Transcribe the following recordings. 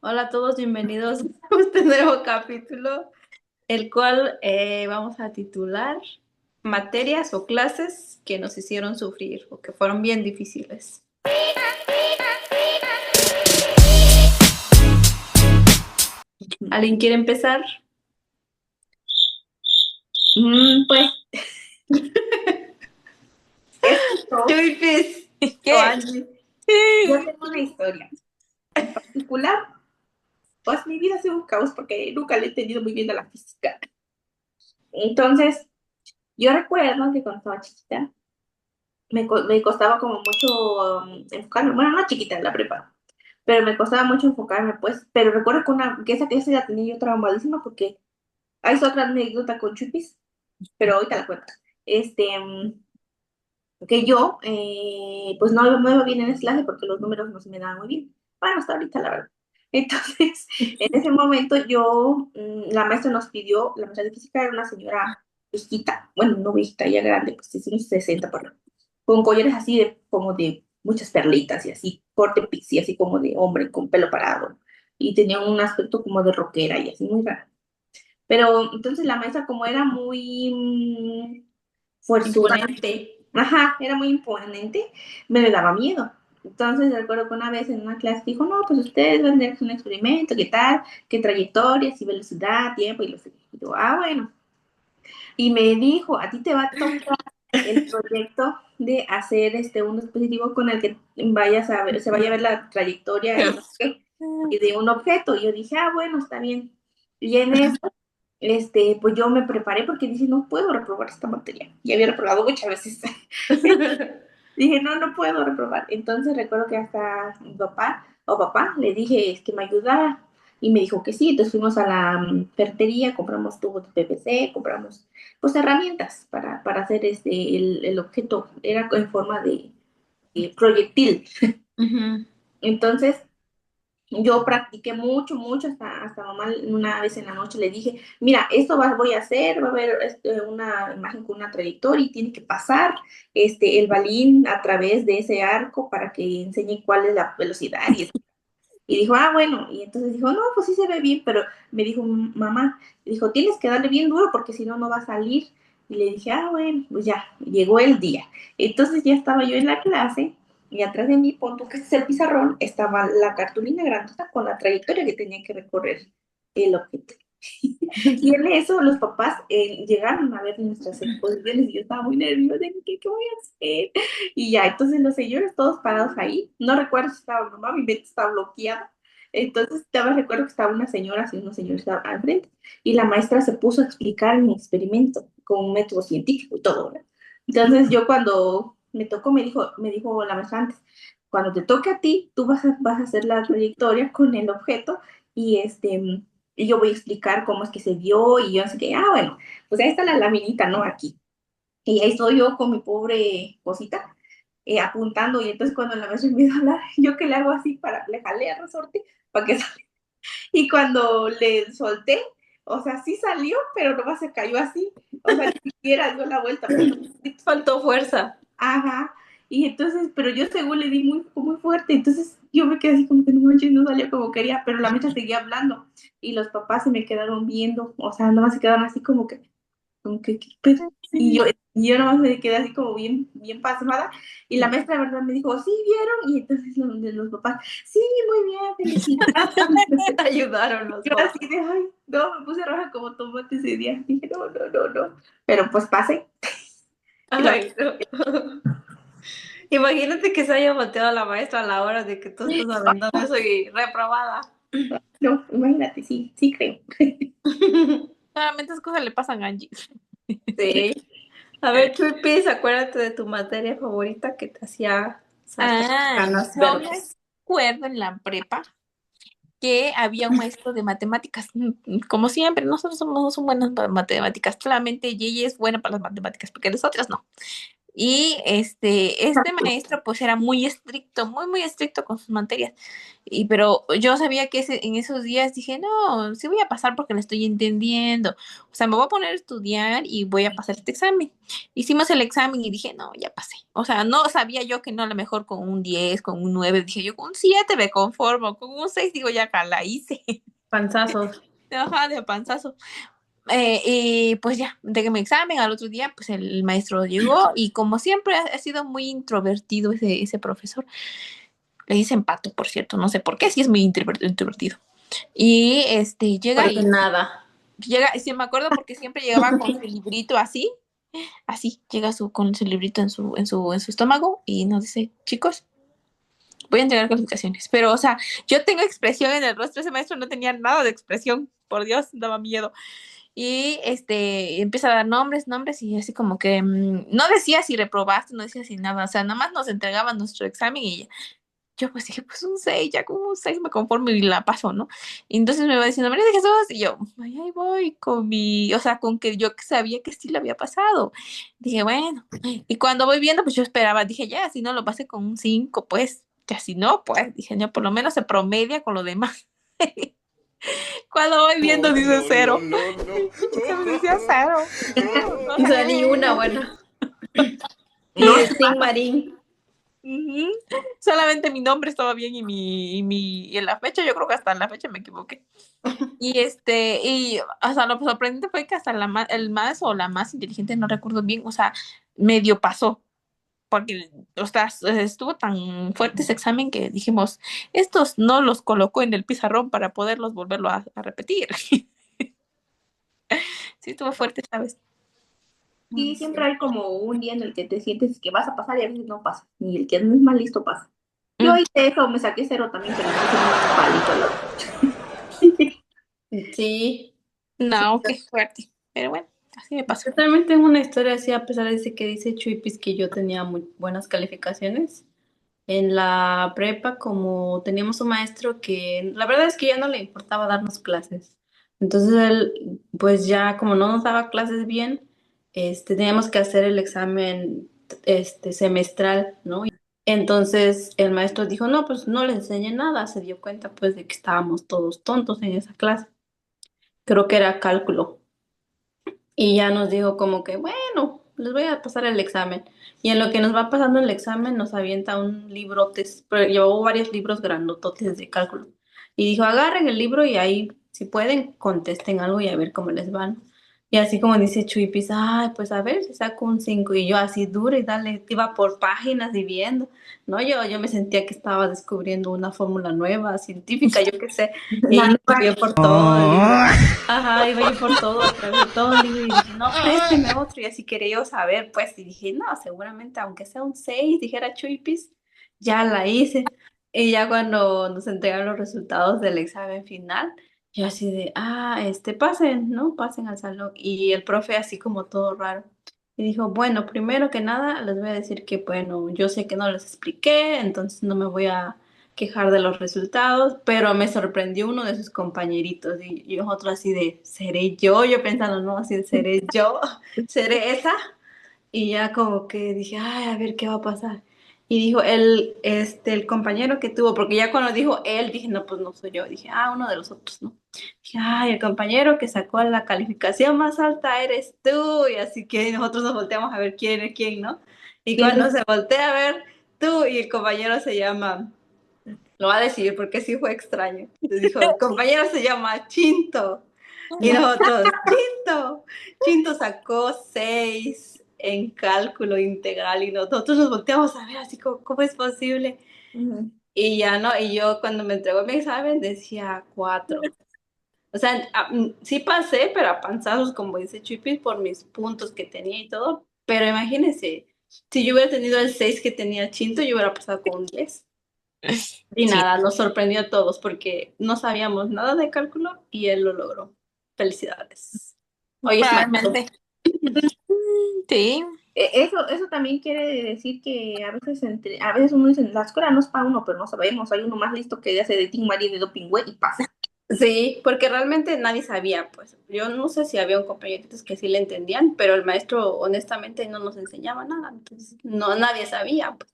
Hola a todos, bienvenidos a este nuevo capítulo, el cual vamos a titular Materias o clases que nos hicieron sufrir o que fueron bien difíciles. ¿Alguien quiere empezar? Pues esto, Chupis o ¿qué? Angie. Yo tengo una historia en particular. Pues mi vida ha sido un caos porque nunca le he entendido muy bien a la física. Entonces, yo recuerdo que cuando estaba chiquita me costaba como mucho enfocarme. Bueno, no chiquita, en la prepa, pero me costaba mucho enfocarme, pues. Pero recuerdo que esa clase la tenía yo traumadísima porque hay otra anécdota con Chupis, pero ahorita la cuento. Que yo, pues no me iba bien en ese clase porque los números no se me daban muy bien. Bueno, hasta ahorita, la verdad. Entonces, en ese momento la maestra nos pidió, la maestra de física era una señora viejita, bueno, no viejita, ya grande, pues sí, unos 60 por ahí, con collares así como de muchas perlitas y así, corte pixie, así como de hombre con pelo parado. Y tenía un aspecto como de rockera y así, muy raro. Pero entonces la maestra, como era muy fuerzuda. Imponente. Ajá, era muy imponente, me daba miedo. Entonces recuerdo que una vez en una clase dijo, no, pues ustedes van a hacer un experimento, ¿qué tal? ¿Qué trayectorias y velocidad, tiempo? Y lo sé. Y yo, bueno. Y me dijo, a ti te va a tocar el proyecto de hacer un dispositivo con el que se vaya a ver la trayectoria y, no sé qué, y de un objeto. Y yo dije, bueno, está bien. Y en eso, pues yo me preparé porque dije, no puedo reprobar esta materia. Y había reprobado muchas veces. Dije, no, no puedo reprobar. Entonces recuerdo que hasta mi papá le dije que me ayudara y me dijo que sí. Entonces fuimos a la ferretería, compramos tubos de PVC, compramos pues herramientas para hacer el objeto. Era en forma de proyectil. Ujú. Entonces yo practiqué mucho, mucho, hasta mamá una vez en la noche le dije, mira, voy a hacer, va a haber una imagen con una trayectoria y tiene que pasar el balín a través de ese arco para que enseñe cuál es la velocidad. Y dijo, bueno, y entonces dijo, no, pues sí se ve bien, pero me dijo mamá, dijo, tienes que darle bien duro porque si no, no va a salir. Y le dije, bueno, pues ya, llegó el día. Entonces ya estaba yo en la clase y atrás de mí, punto que es el pizarrón, estaba la cartulina grandota con la trayectoria que tenía que recorrer el objeto. Y en eso los papás llegaron a ver nuestras exposiciones y yo estaba muy nerviosa de ¿qué voy a hacer? Y ya, entonces los señores todos parados ahí, no recuerdo si estaba mamá, mi mente estaba bloqueada. Entonces, también recuerdo que estaba una señora, así unos señores al frente, y la maestra se puso a explicar mi experimento con un método científico y todo, ¿verdad? Entonces, yo cuando me tocó, me dijo la maestra antes, cuando te toque a ti, tú vas a hacer la trayectoria con el objeto y y yo voy a explicar cómo es que se dio y yo así que, bueno, pues ahí está la laminita, ¿no? Aquí. Y ahí estoy yo con mi pobre cosita apuntando y entonces cuando la maestra empieza a hablar, yo que le hago así le jalé a resorte para que salga. Y cuando le solté, o sea, sí salió, pero nomás se cayó así, o sea, ni siquiera dio la vuelta, pero Faltó fuerza. ajá. Y entonces, pero yo según le di muy, muy fuerte, entonces yo me quedé así como que no manches, no salió como quería, pero la mecha seguía hablando y los papás se me quedaron viendo, o sea, nomás se quedaron así como que, ¿qué pedo? Y yo, Sí. y yo nomás me quedé así como bien, bien pasmada y la maestra de verdad me dijo, ¿sí vieron? Y entonces los papás, sí, muy bien, felicidades. Ayudaron los Yo así papás. de, ay, no, me puse roja como tomate ese día. Dije, no, no, no, no. Pero pues pasé. Y la Ay, no. Imagínate que se haya volteado la maestra a la hora de que tú estás aventando eso y reprobada. no, imagínate, sí, sí creo. Solamente esas cosas le pasan a Angie. Sí. A ver, Chuipis, acuérdate de tu materia favorita que te hacía sacar canas Yo me verdes. acuerdo en la prepa que había un maestro de matemáticas. Como siempre, nosotros somos buenas para matemáticas. Solamente Gigi es buena para las matemáticas, porque nosotras no. Y este maestro pues era muy estricto, muy, muy estricto con sus materias. Pero yo sabía que en esos días dije, no, sí voy a pasar porque lo estoy entendiendo. O sea, me voy a poner a estudiar y voy a pasar este examen. Hicimos el examen y dije, no, ya pasé. O sea, no sabía yo que no, a lo mejor con un 10 con un 9 dije yo con un 7 me conformo, con un 6 digo, ya acá la hice. Panzazos. Ajá, de panzazo. Y pues ya, entregué mi examen, al otro día pues el maestro llegó y como siempre ha sido muy introvertido ese profesor, le dicen Pato, por cierto, no sé por qué, sí es muy introvertido. Y llega Porque y nada. llega, y sí me acuerdo porque siempre llegaba con su librito así, así, llega con su librito en su estómago y nos dice, chicos, voy a entregar calificaciones. Pero, o sea, yo tengo expresión en el rostro, ese maestro no tenía nada de expresión, por Dios, daba miedo. Y empieza a dar nombres y así como que no decía si reprobaste, no decía si nada, o sea, nada más nos entregaban nuestro examen y yo pues dije, pues un 6 ya con un 6 me conformo y la paso, ¿no? Y entonces me va diciendo, María de Jesús, y yo, ay, ahí voy con o sea, con que yo sabía que sí lo había pasado. Dije, bueno, y cuando voy viendo, pues yo esperaba, dije, ya, si no lo pasé con un 5 pues, ya si no, pues, dije, yo por lo menos se promedia con lo demás. Cuando voy viendo Oh, dice no, no, cero. no, no. Mi examen decía cero. O Y sea, salí una buena. No Y les el Sin pasa. Marín. ujú. Solamente mi nombre estaba bien y en la fecha, yo creo que hasta en la fecha me equivoqué. Y hasta lo sorprendente fue que hasta el más o la más inteligente, no recuerdo bien, o sea, medio pasó, porque o sea, estuvo tan fuerte ese examen que dijimos, estos no los colocó en el pizarrón para poderlos volverlo a repetir. Sí, estuvo fuerte, ¿sabes? Sí, siempre hay como un día en el que te sientes que vas a pasar y a veces no pasa. Y el que no es más listo pasa. Yo Mm, hice eso, me saqué cero también, pero me pusieron un palito al lado. Sí. Sí. no, qué fuerte. Pero bueno, así me pasó. Yo también tengo una historia así, a pesar de ese que dice Chuipis que yo tenía muy buenas calificaciones. En la prepa, como teníamos un maestro que la verdad es que ya no le importaba darnos clases. Entonces él, pues ya como no nos daba clases bien, teníamos que hacer el examen, semestral, ¿no? Entonces el maestro dijo, no, pues no le enseñé nada. Se dio cuenta pues de que estábamos todos tontos en esa clase. Creo que era cálculo. Y ya nos dijo como que, bueno, les voy a pasar el examen. Y en lo que nos va pasando el examen, nos avienta un librote, pero llevó varios libros grandototes de cálculo. Y dijo, agarren el libro y ahí, si pueden, contesten algo y a ver cómo les van. Y así como dice Chuipis, ay, pues a ver si saco un 5. Y yo así duro y dale, iba por páginas y viendo. No, yo me sentía que estaba descubriendo una fórmula nueva, científica, yo qué sé. La Y nueva yo por todo el libro. Ajá, iba yo por todo, a través de todo el libro y dije, no, présteme otro. Y así quería yo saber, pues, y dije, no, seguramente, aunque sea un 6 dijera Chuipis, ya la hice. Y ya cuando nos entregaron los resultados del examen final, yo así de, pasen, ¿no? Pasen al salón. Y el profe así como todo raro. Y dijo, bueno, primero que nada, les voy a decir que, bueno, yo sé que no les expliqué, entonces no me voy a quejar de los resultados, pero me sorprendió uno de sus compañeritos y nosotros así de, ¿seré yo? Yo pensando, no, así, ¿seré yo? ¿Seré esa? Y ya como que dije, ay, a ver qué va a pasar. Y dijo el compañero que tuvo, porque ya cuando dijo él, dije, no, pues no soy yo. Dije, uno de los otros, ¿no? Dije, ay, el compañero que sacó la calificación más alta eres tú. Y así que nosotros nos volteamos a ver quién es quién, ¿no? Y cuando se voltea a ver tú y el compañero se llama, lo va a decir porque sí fue extraño. Le dijo, el compañero se llama Chinto. Y nosotros, Chinto. Chinto sacó 6 en cálculo integral y nosotros nos volteamos a ver así como, ¿cómo es posible? Ujú. Y ya no, y yo cuando me entregó mi examen decía 4. O sea, sí pasé, pero a panzazos, como dice Chipis, por mis puntos que tenía y todo. Pero imagínense, si yo hubiera tenido el 6 que tenía Chinto, yo hubiera pasado con un 10. Y Sí, nada, nos sorprendió a todos porque no sabíamos nada de cálculo y él lo logró. Felicidades. Hoy es maestro. probablemente. Sí, Eso también quiere decir que a veces uno dice, la escuela no es para uno, pero no sabemos, hay uno más listo que hace de Team María de Doping Way y pasa. Sí, porque realmente nadie sabía, pues. Yo no sé si había un compañeritos que sí le entendían, pero el maestro honestamente no nos enseñaba nada, entonces no, nadie sabía, pues.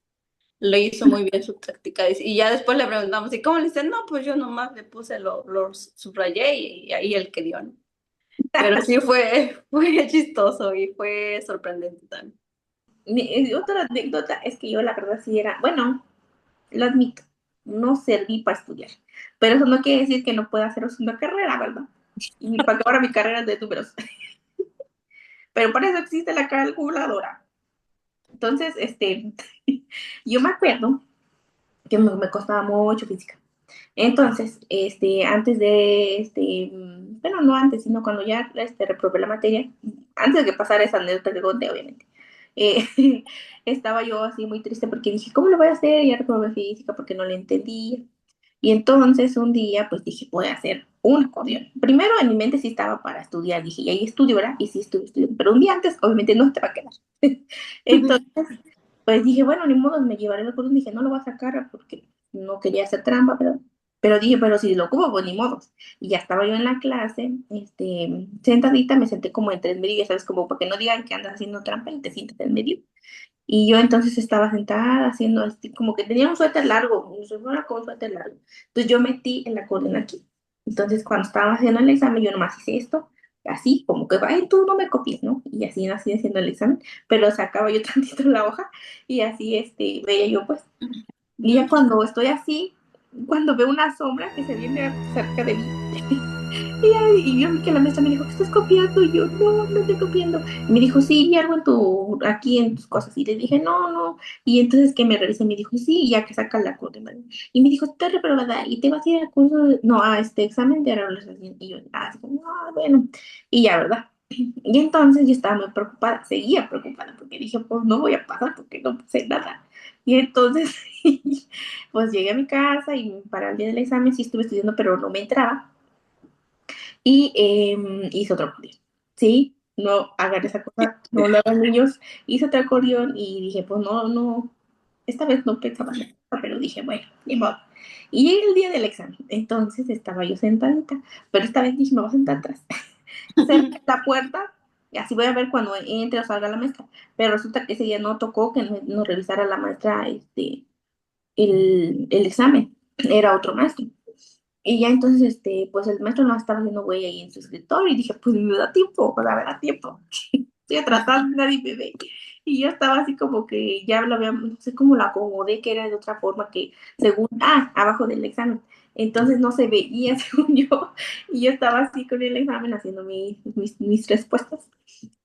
Lo hizo muy bien su táctica. Y ya después le preguntamos, ¿y cómo le dicen? No, pues yo nomás le puse, lo subrayé y ahí el que dio, ¿no? Pero sí fue chistoso y fue sorprendente también. Otra anécdota es que yo la verdad sí era, bueno, lo admito, no serví para estudiar, pero eso no quiere decir que no pueda hacer una carrera, ¿verdad? Y para acabar mi carrera de números. Pero para eso existe la calculadora. Entonces, yo me acuerdo que me costaba mucho física. Entonces, antes de, bueno, no antes, sino cuando ya reprobé la materia, antes de que pasara esa anécdota que conté, obviamente, eh, estaba yo así muy triste porque dije, ¿cómo lo voy a hacer? Ya reprobé física porque no le entendía. Y entonces un día, pues dije, voy a hacer un acordeón. Primero en mi mente sí estaba para estudiar, dije, y ahí estudio, ¿verdad? Y sí estudio, pero un día antes, obviamente, no te va a quedar. Entonces, pues dije, bueno, ni modo, me llevaré el acordeón. Dije, no lo voy a sacar porque no quería hacer trampa, pero dije, pero si lo ocupo, pues ni modo. Y ya estaba yo en la clase, sentadita, me senté como entre el medio, ya sabes, como para que no digan que andas haciendo trampa y te sientas en medio. Y yo entonces estaba sentada haciendo así, como que tenía un suéter largo, con un suéter largo. Entonces yo metí el acordeón aquí. Entonces cuando estaba haciendo el examen, yo nomás hice esto, así, como que, ay, tú no me copies, ¿no? Y así haciendo el examen, pero sacaba yo tantito la hoja y así, veía yo, pues. Y ya cuando estoy así, cuando veo una sombra que se viene cerca de mí, y yo vi que la maestra me dijo, ¿qué estás copiando? Y yo, no, no estoy copiando. Y me dijo, sí, vi algo aquí en tus cosas. Y le dije, no, no. Y entonces que me revisé, me dijo, sí, ya que saca la curso. Y me dijo, estás reprobada y te vas a ir al curso, no, a este examen de revalorización. Y yo, así como, ah, bueno. Y ya, ¿verdad? Y entonces yo estaba muy preocupada, seguía preocupada, porque dije, pues no voy a pasar porque no sé nada. Y entonces, pues llegué a mi casa y para el día del examen sí estuve estudiando, pero no me entraba y hice otro acordeón. Sí, no hagan esa cosa, no lo hagan niños. Hice otro acordeón y dije, pues no, no, esta vez no pensaba hacer eso, pero dije, bueno, ni modo. Y llegué el día del examen, entonces estaba yo sentadita, pero esta vez dije, me voy a sentar atrás. Cerré la puerta y así voy a ver cuando entre o salga la maestra. Pero resulta que ese día no tocó que nos revisara la maestra el examen, era otro maestro. Y ya entonces, pues el maestro no estaba haciendo güey ahí en su escritorio y dije, pues me da tiempo, o sea, me da tiempo. Estoy atrasada, nadie me ve. Y yo estaba así como que ya lo había, no sé cómo lo acomodé, que era de otra forma que según, abajo del examen. Entonces no se veía según yo. Y yo estaba así con el examen haciendo mis respuestas.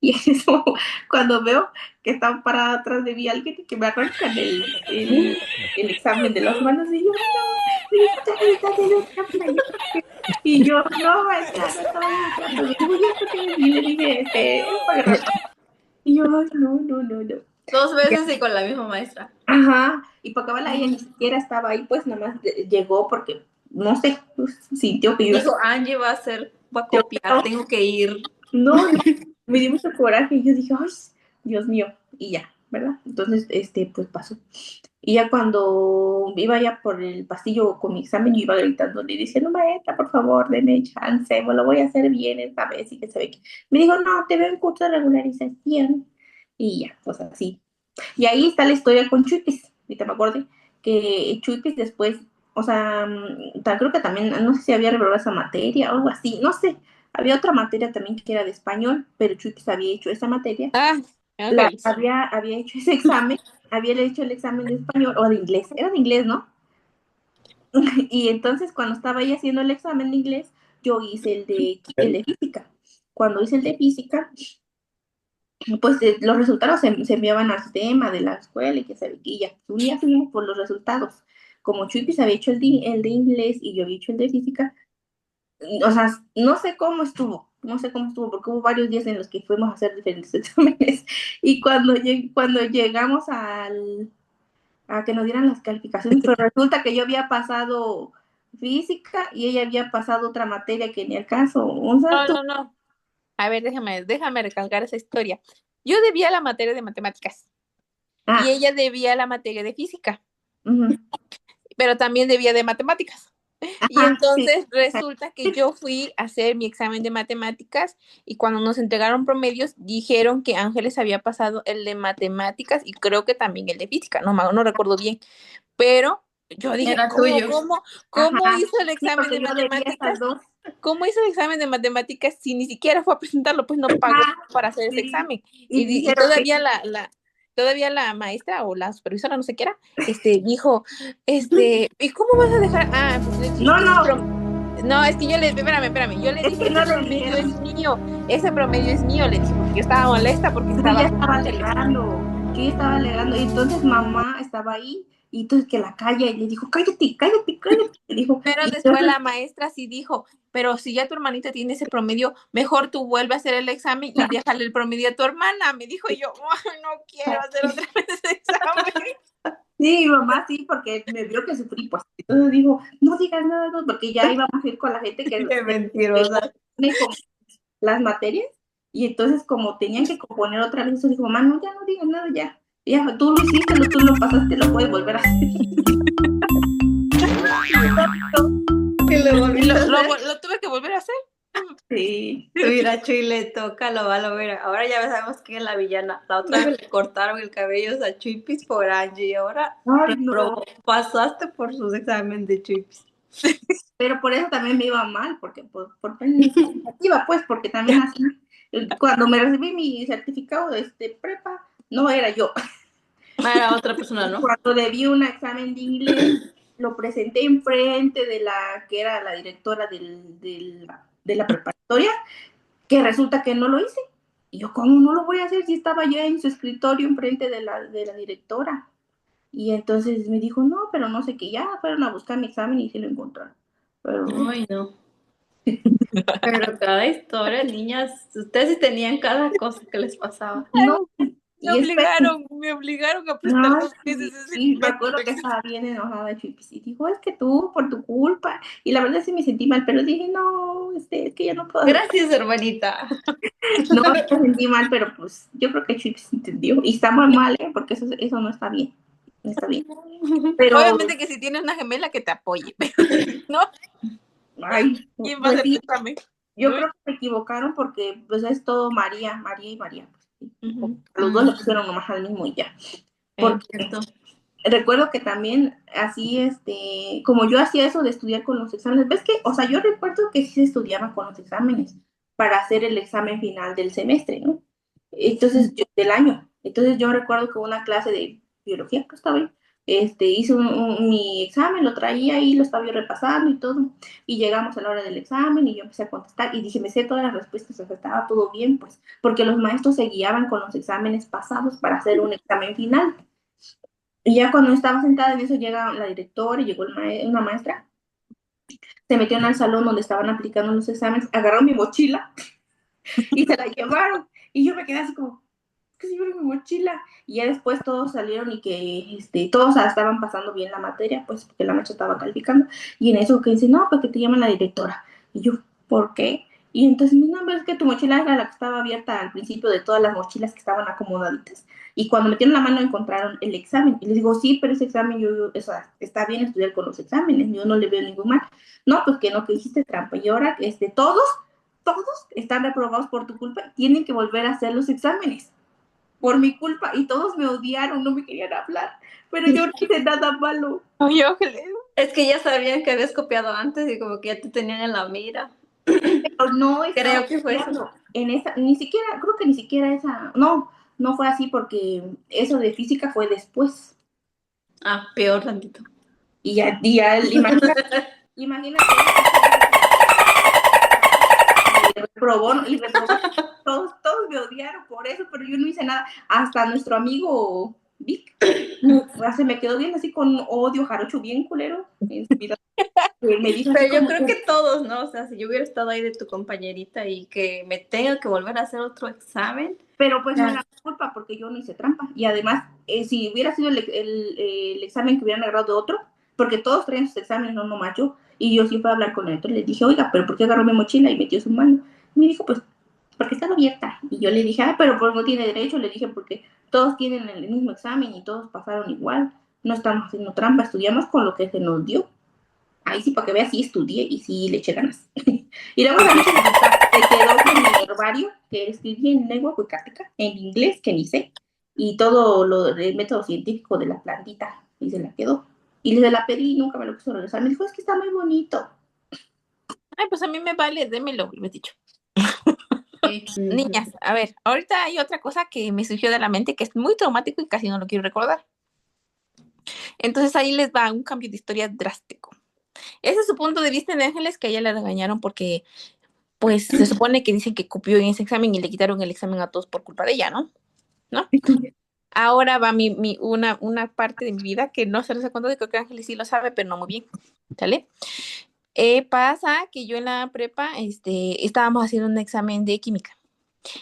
Y eso, cuando veo que están parada atrás de mí alguien y que me arrancan el examen de las manos y yo, no, y está haciendo trampa. Y yo, no, maestra, no estaba haciendo trampa. Y me dijo, ¿y esto qué es? Y le dije, es para agarrar. Y yo, ay, no, no, no, no. Dos Ya, veces y con la misma maestra. ajá, y para acabar ella ni siquiera estaba ahí, pues nada más llegó porque, no sé, pues, sintió que yo Dijo, Angie va a yo, copiar, tengo que ir. no, no, me dio mucho coraje y yo dije, ay, Dios mío, y ya, ¿verdad? Entonces, pues pasó. Y ya cuando iba ya por el pasillo con mi examen, yo iba gritando, le diciendo, maestra, por favor, deme chance, me lo voy a hacer bien esta vez y que se ve que... Me dijo, no, te veo en curso de regularización. Y ya, pues así. Y ahí está la historia con Chuipis, ahorita me acuerdo, que Chuipis después, o sea, creo que también, no sé si había reprobado esa materia o algo así, no sé, había otra materia también que era de español, pero Chuipis había hecho esa materia, Ah, ok. había hecho ese examen, había hecho el examen de español o de inglés, era de inglés, ¿no? Y entonces cuando estaba ahí haciendo el examen de inglés, yo hice el de física. Cuando hice el de física, pues los resultados se enviaban al sistema de la escuela y que se y ya. Un día fuimos por los resultados. Como Chuipis había hecho el de inglés y yo había hecho el de física, o sea, no sé cómo estuvo, porque hubo varios días en los que fuimos a hacer diferentes exámenes. Y cuando llegamos a que nos dieran las calificaciones, pero resulta que yo había pasado física y ella había pasado otra materia que ni el caso. O sea, No, no, no. A ver, déjame recalcar esa historia. Yo debía la materia de matemáticas y ah, ella debía la materia de física, ujú, pero también debía de matemáticas. Y Ajá, sí. entonces resulta que yo fui a hacer mi examen de matemáticas y cuando nos entregaron promedios dijeron que Ángeles había pasado el de matemáticas y creo que también el de física, no recuerdo bien, pero yo dije, Era tuyo. ¿cómo Ajá. hizo el Sí, examen porque de yo debía matemáticas? esas dos. ¿Cómo hizo el examen de matemáticas si ni siquiera fue a presentarlo? Pues no pagó Ajá, para hacer ese sí. examen. Y Y dijeron que todavía todavía la maestra o la supervisora, no sé qué era, dijo, ¿y cómo vas a dejar? Ah, pues le dije, no, no, no, es que espérame, yo le es dije, que no le dijeron. ese promedio es mío, le dije, porque yo estaba molesta porque Yo estaba ya con estaba Ángeles. alegando, yo ya estaba alegando, y entonces mamá estaba ahí, y entonces que la calla, y le dijo, cállate, cállate, cállate, le dijo, Pero y después entonces, la maestra sí dijo, pero si ya tu hermanita tiene ese promedio, mejor tú vuelve a hacer el examen y déjale el promedio a tu hermana. Me dijo yo, "Ay, no quiero hacer otra vez ese examen". sí, mamá sí, porque me vio que sufrí, pues, entonces dijo, no digas nada, no, porque ya íbamos a ir con la gente Qué que mentirosa. compone como las materias, y entonces como tenían que componer otra vez, entonces dijo, mamá, no, ya no digas nada, ya, tú lo hiciste, tú lo pasaste, lo puedes volver a hacer. Y lo volviste a hacer. Lo tuve que volver a hacer. Sí. Mira, Chuy le toca, lo va a ver. Ahora ya sabemos quién es la villana. La otra vez le cortaron el cabello a Chuipis por Angie y ahora Ay, no. reprobó. Pasaste por sus exámenes de Chuipis. Pero por eso también me iba mal, porque por iniciativa, pues, porque también así, cuando me recibí mi certificado de prepa, no era yo. Era otra persona, ¿no? Cuando debí un examen de inglés, lo presenté enfrente de la que era la directora de la preparatoria, que resulta que no lo hice. Y yo, ¿cómo no lo voy a hacer si estaba ya en su escritorio enfrente de la directora? Y entonces me dijo, no, pero no sé qué, ya fueron a buscar mi examen y sí lo encontraron. Pero Ay, no. Pero cada historia, niñas, ustedes sí tenían cada cosa que les pasaba. no, y espera, Me obligaron a prestar no, 2 veces ese y me examen. acuerdo que estaba bien enojada Chipis y dijo, es que tú, por tu culpa, y la verdad sí me sentí mal, pero dije, no, es que ya no puedo hacer, Gracias, hermanita. no, me sentí mal, pero pues yo creo que Chipis entendió, y está muy mal, porque eso no está bien, no está bien, pero, Obviamente que si tienes una gemela que te apoye, pero no, ay, ¿quién va a pues hacer tu sí, examen? yo creo que se equivocaron porque pues es todo María, María y María, pues, sí. Ujú. A los dos le pusieron nomás al mismo y ya, porque Cierto. recuerdo que también así, como yo hacía eso de estudiar con los exámenes, ves que, o sea, yo recuerdo que sí se estudiaba con los exámenes para hacer el examen final del semestre, ¿no? Entonces, del año. Entonces, yo recuerdo que una clase de biología que estaba ahí, hice mi examen, lo traía ahí, lo estaba yo repasando y todo, y llegamos a la hora del examen y yo empecé a contestar y dije, me sé todas las respuestas, o sea, estaba todo bien, pues, porque los maestros se guiaban con los exámenes pasados para hacer un examen final. Y ya cuando estaba sentada en eso llega la directora y llegó una maestra, se metió en el salón donde estaban aplicando los exámenes, agarró mi mochila y se la llevaron. Y yo me quedé así como, ¿qué se llevaron mi mochila? Y ya después todos salieron y que todos estaban pasando bien la materia, pues porque la maestra estaba calificando. Y en eso que dice, no, pues que te llaman la directora. Y yo, ¿por qué? Y entonces, no, pero es que tu mochila era la que estaba abierta al principio de todas las mochilas que estaban acomodaditas. Y cuando metieron la mano encontraron el examen. Y les digo, sí, pero ese examen, o sea, está bien estudiar con los exámenes, yo no le veo ningún mal. No, pues que no, que hiciste trampa. Y ahora, todos están reprobados por tu culpa, tienen que volver a hacer los exámenes por mi culpa y todos me odiaron, no me querían hablar, pero yo no hice nada malo. Ay, Ángeles. Es que ya sabían que habías copiado antes y como que ya te tenían en la mira. Pero no estaba Creo que fue eso. estudiando en esa, ni siquiera, creo que ni siquiera esa, no fue así porque eso de física fue después. Ah, peor tantito. Imagínate y reprobó, todos me odiaron por eso, pero yo no hice nada. Hasta nuestro amigo Vic se me quedó bien así con odio, jarocho, bien culero. Me dijo así Pero yo como creo que, que todos, ¿no? O sea, si yo hubiera estado ahí de tu compañerita y que me tenga que volver a hacer otro examen. pero pues no Ya. era mi culpa porque yo no hice trampa. Y además, si hubiera sido el examen que hubieran agarrado de otro, porque todos traían sus exámenes, no nomás yo. Y yo sí fui a hablar con el otro, le dije, oiga, pero ¿por qué agarró mi mochila y metió su mano? Y me dijo, pues, porque estaba abierta. Y yo le dije, pero pues no tiene derecho. Le dije, porque todos tienen el mismo examen y todos pasaron igual. No estamos haciendo trampa, estudiamos con lo que se nos dio. Ahí sí, para que veas, sí estudié y sí le eché ganas. Y luego también se quedó con mi herbario, que escribí en lengua wicática, en inglés, que ni sé, y todo lo del método científico de la plantita, y se la quedó. Y le la pedí y nunca me lo quiso regresar. Me dijo, es que está muy bonito. Ay, pues a mí me vale, démelo, le he dicho. Sí. Niñas, a ver, ahorita hay otra cosa que me surgió de la mente que es muy traumático y casi no lo quiero recordar. Entonces ahí les va un cambio de historia drástico. Ese es su punto de vista de Ángeles, que a ella le regañaron porque, pues, se supone que dicen que copió en ese examen y le quitaron el examen a todos por culpa de ella, ¿no? ¿No? Ahora va una parte de mi vida que no se los he contado y creo que Ángeles sí lo sabe, pero no muy bien, ¿sale? Pasa que yo en la prepa, estábamos haciendo un examen de química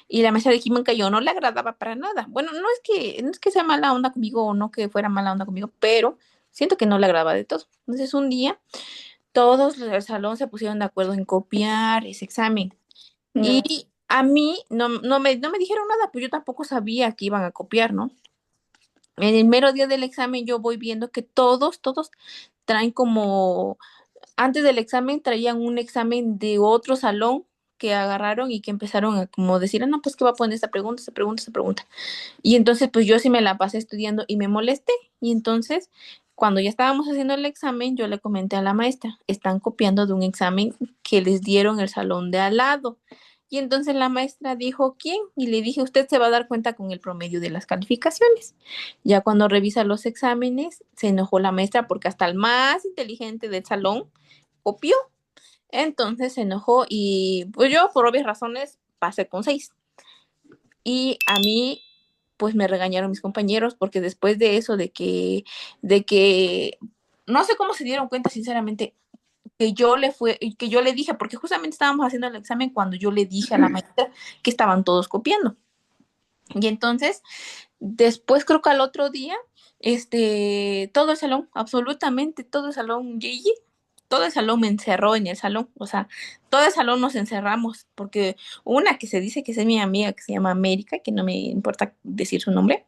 y la maestra de química yo no le agradaba para nada. Bueno, no es que sea mala onda conmigo o no que fuera mala onda conmigo, pero siento que no le agradaba de todo. Entonces un día todos los del salón se pusieron de acuerdo en copiar ese examen No. y a mí no me dijeron nada, pues yo tampoco sabía que iban a copiar, ¿no? En el mero día del examen yo voy viendo que todos traen como, antes del examen traían un examen de otro salón que agarraron y que empezaron a como decir, no, pues que va a poner esta pregunta, esta pregunta, esta pregunta. Y entonces pues yo sí me la pasé estudiando y me molesté. Y entonces cuando ya estábamos haciendo el examen, yo le comenté a la maestra, están copiando de un examen que les dieron el salón de al lado. Y entonces la maestra dijo, ¿quién? Y le dije, usted se va a dar cuenta con el promedio de las calificaciones. Ya cuando revisa los exámenes, se enojó la maestra porque hasta el más inteligente del salón copió. Entonces se enojó y pues yo por obvias razones pasé con 6. Y a mí pues me regañaron mis compañeros porque después de eso, de que no sé cómo se dieron cuenta sinceramente que yo le dije, porque justamente estábamos haciendo el examen cuando yo le dije a la maestra que estaban todos copiando. Y entonces, después creo que al otro día, todo el salón, absolutamente todo el salón, Gigi, todo el salón me encerró en el salón, o sea, todo el salón nos encerramos, porque una que se dice que es mi amiga, que se llama América, que no me importa decir su nombre,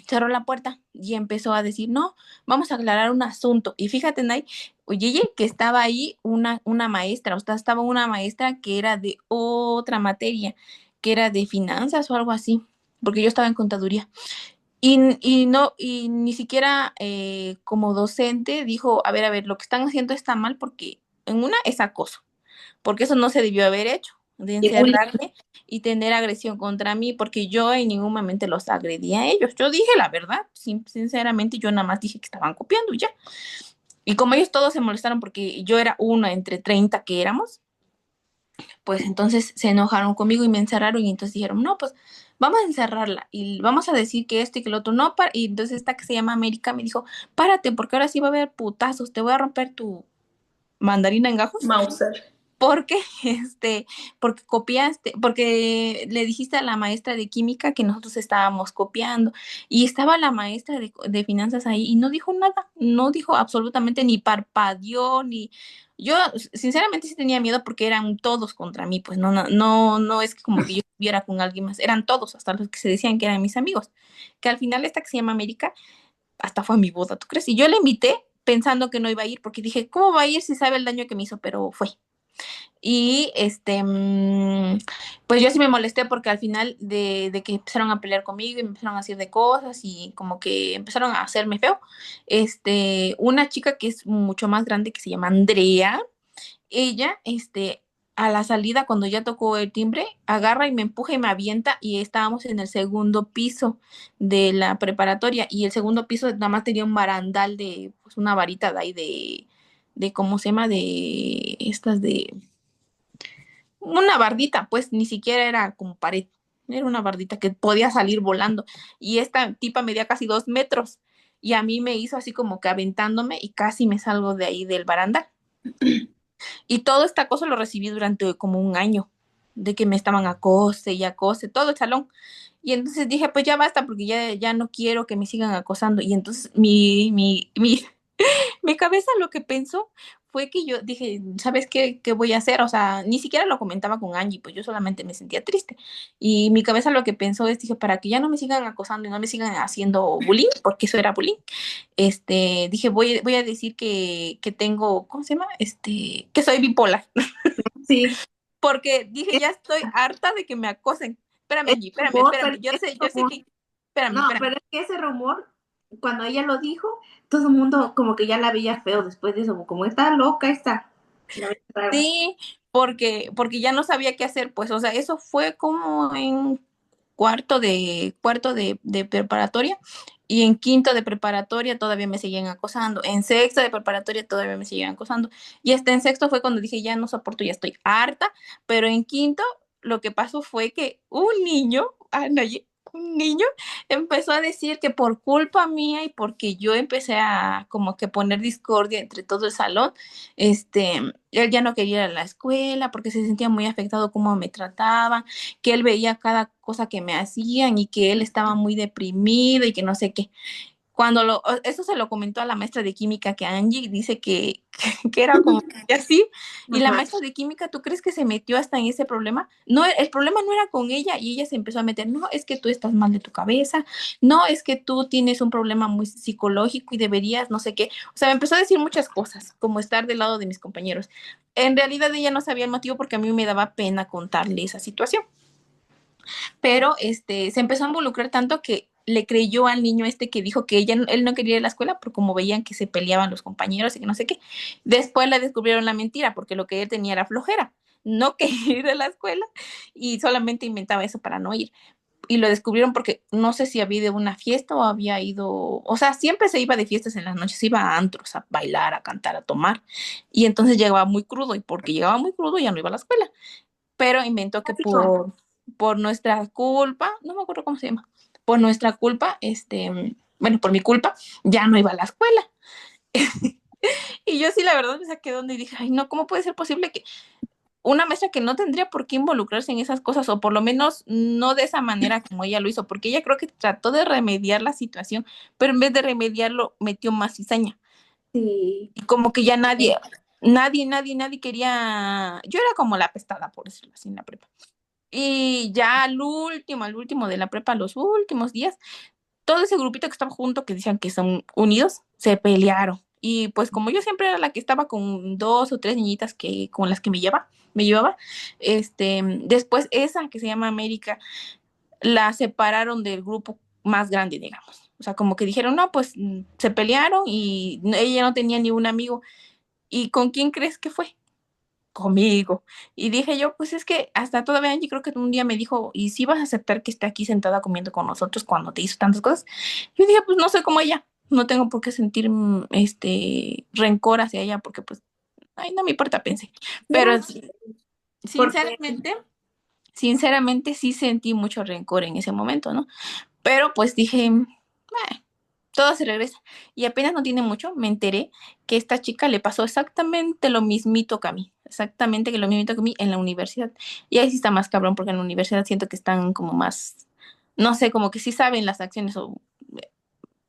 cerró la puerta y empezó a decir, no, vamos a aclarar un asunto. Y fíjate, Nay, oye, que estaba ahí una maestra, o sea, estaba una maestra que era de otra materia, que era de finanzas o algo así, porque yo estaba en contaduría. Y no, y ni siquiera como docente dijo, a ver, lo que están haciendo está mal porque en una es acoso, porque eso no se debió haber hecho, de De bullying. encerrarme y tener agresión contra mí, porque yo en ningún momento los agredí a ellos. Yo dije la verdad, sinceramente yo nada más dije que estaban copiando y ya. Y como ellos todos se molestaron porque yo era una entre 30 que éramos, pues entonces se enojaron conmigo y me encerraron y entonces dijeron, no, pues vamos a encerrarla y vamos a decir que esto y que lo otro no, y entonces esta que se llama América me dijo, párate porque ahora sí va a haber putazos, te voy a romper tu mandarina en gajos Mauser. porque porque copiaste, porque le dijiste a la maestra de química que nosotros estábamos copiando y estaba la maestra de finanzas ahí y no dijo nada, no dijo absolutamente ni parpadeó ni yo sinceramente sí tenía miedo porque eran todos contra mí, pues no es que como que yo estuviera con alguien más, eran todos, hasta los que se decían que eran mis amigos, que al final esta que se llama América hasta fue a mi boda, ¿tú crees? Y yo la invité pensando que no iba a ir porque dije, ¿cómo va a ir si sabe el daño que me hizo? Pero fue. Y pues yo sí me molesté porque al final de que empezaron a pelear conmigo y me empezaron a decir de cosas y como que empezaron a hacerme feo, una chica que es mucho más grande que se llama Andrea, ella, a la salida cuando ya tocó el timbre, agarra y me empuja y me avienta y estábamos en el segundo piso de la preparatoria y el segundo piso nada más tenía un barandal de, pues una varita de ahí de ¿cómo se llama? De estas de una bardita, pues ni siquiera era como pared, era una bardita que podía salir volando. Y esta tipa medía casi 2 metros y a mí me hizo así como que aventándome y casi me salgo de ahí del barandal. Y todo este acoso lo recibí durante como un año, de que me estaban acose y acose, todo el salón. Y entonces dije, pues ya basta porque ya no quiero que me sigan acosando. Y entonces mi cabeza lo que pensó fue que yo dije, ¿sabes qué voy a hacer? O sea, ni siquiera lo comentaba con Angie, pues yo solamente me sentía triste. Y mi cabeza lo que pensó es, dije, para que ya no me sigan acosando y no me sigan haciendo bullying, porque eso era bullying, dije, voy a decir que tengo, ¿cómo se llama? Que soy bipolar. Sí, Porque dije, es, ya estoy harta de que me acosen. Espérame, es Angie, rumor, pero espérame. ese Yo sé rumor, que, espérame, no, espérame. pero es que ese rumor, cuando ella lo dijo, todo el mundo como que ya la veía feo después de eso, como está loca esta. La veía rara. Sí, porque ya no sabía qué hacer, pues, o sea, eso fue como en cuarto de preparatoria, y en quinto de preparatoria todavía me seguían acosando, en sexto de preparatoria todavía me seguían acosando, y hasta en sexto fue cuando dije, ya no soporto, ya estoy harta, pero en quinto lo que pasó fue que un niño empezó a decir que por culpa mía y porque yo empecé a como que poner discordia entre todo el salón, él ya no quería ir a la escuela porque se sentía muy afectado cómo me trataban, que él veía cada cosa que me hacían y que él estaba muy deprimido y que no sé qué. Eso se lo comentó a la maestra de química, que Angie dice que era como que así, y la Ajá. maestra de química, ¿tú crees que se metió hasta en ese problema? No, el problema no era con ella, y ella se empezó a meter, no, es que tú estás mal de tu cabeza, no, es que tú tienes un problema muy psicológico y deberías, no sé qué. O sea, me empezó a decir muchas cosas, como estar del lado de mis compañeros. En realidad ella no sabía el motivo porque a mí me daba pena contarle esa situación, pero se empezó a involucrar tanto que le creyó al niño que dijo que él no quería ir a la escuela por como veían que se peleaban los compañeros y que no sé qué. Después le descubrieron la mentira porque lo que él tenía era flojera, no quería ir a la escuela y solamente inventaba eso para no ir. Y lo descubrieron porque no sé si había ido a una fiesta o había ido, o sea, siempre se iba de fiestas en las noches, iba a antros, a bailar, a cantar, a tomar, y entonces llegaba muy crudo, y porque llegaba muy crudo ya no iba a la escuela, pero inventó que Así no. por nuestra culpa, no me acuerdo cómo se llama, por nuestra culpa, bueno, por mi culpa, ya no iba a la escuela. Y yo sí, la verdad, me saqué donde y dije, ay, no, ¿cómo puede ser posible que una maestra que no tendría por qué involucrarse en esas cosas, o por lo menos no de esa manera como ella lo hizo, porque ella creo que trató de remediar la situación, pero en vez de remediarlo, metió más cizaña. Sí. Y como que ya nadie quería, yo era como la apestada, por decirlo así, en la prepa. Y ya al último de la prepa, los últimos días, todo ese grupito que estaba junto, que decían que son unidos, se pelearon. Y pues como yo siempre era la que estaba con dos o tres niñitas con las que me llevaba, después esa que se llama América, la separaron del grupo más grande, digamos. O sea, como que dijeron, no, pues se pelearon y ella no tenía ni un amigo. ¿Y con quién crees que fue? Conmigo. Y dije yo, pues es que hasta todavía Angie creo que un día me dijo, ¿y si vas a aceptar que esté aquí sentada comiendo con nosotros cuando te hizo tantas cosas? Yo dije, pues no sé cómo ella, no tengo por qué sentir rencor hacia ella porque pues, ay, no me importa, pensé. Pero ¿Será? Porque sinceramente, sinceramente sí sentí mucho rencor en ese momento, ¿no? Pero pues dije, todo se regresa. Y apenas no tiene mucho, me enteré que a esta chica le pasó exactamente lo mismito que a mí, exactamente que lo mismito que a mí en la universidad. Y ahí sí está más cabrón, porque en la universidad siento que están como más, no sé, como que sí saben las acciones, o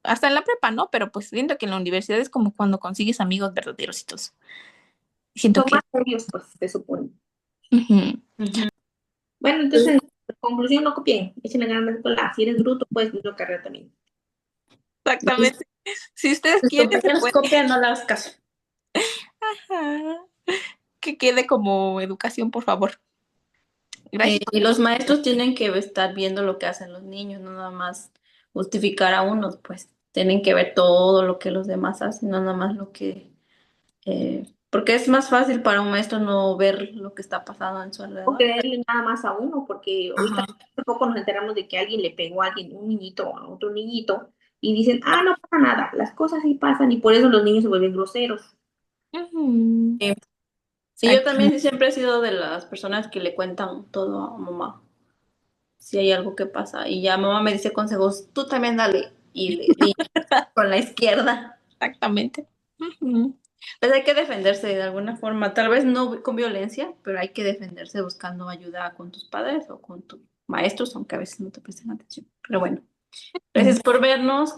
hasta en la prepa, ¿no? Pero pues siento que en la universidad es como cuando consigues amigos verdaderos y todo. Siento son que... más serios, pues, se supone. Ujú, Bueno, entonces, conclusión, no copien. Échenle ganas a la escuela. Si eres bruto, puedes ir a carrera también. exactamente. Si ustedes Tus quieren, se compañeros puede. copian, no le hagas caso. Ajá. Que quede como educación, por favor. Gracias. Y los maestros tienen que estar viendo lo que hacen los niños, no nada más justificar a unos, pues tienen que ver todo lo que los demás hacen, no nada más lo que... porque es más fácil para un maestro no ver lo que está pasando en su O alrededor. creerle nada más a uno, porque ahorita Ajá. hace poco nos enteramos de que alguien le pegó a alguien, un niñito a otro niñito, y dicen, ah, no pasa nada, las cosas sí pasan, y por eso los niños se vuelven groseros. Ujú. Y yo Exacto. también siempre he sido de las personas que le cuentan todo a mamá, si hay algo que pasa. Y ya mamá me dice consejos, tú también dale, y le di con la izquierda. Exactamente. Ujú. Pues hay que defenderse de alguna forma, tal vez no con violencia, pero hay que defenderse buscando ayuda con tus padres o con tus maestros, aunque a veces no te presten atención. Pero bueno, gracias por vernos.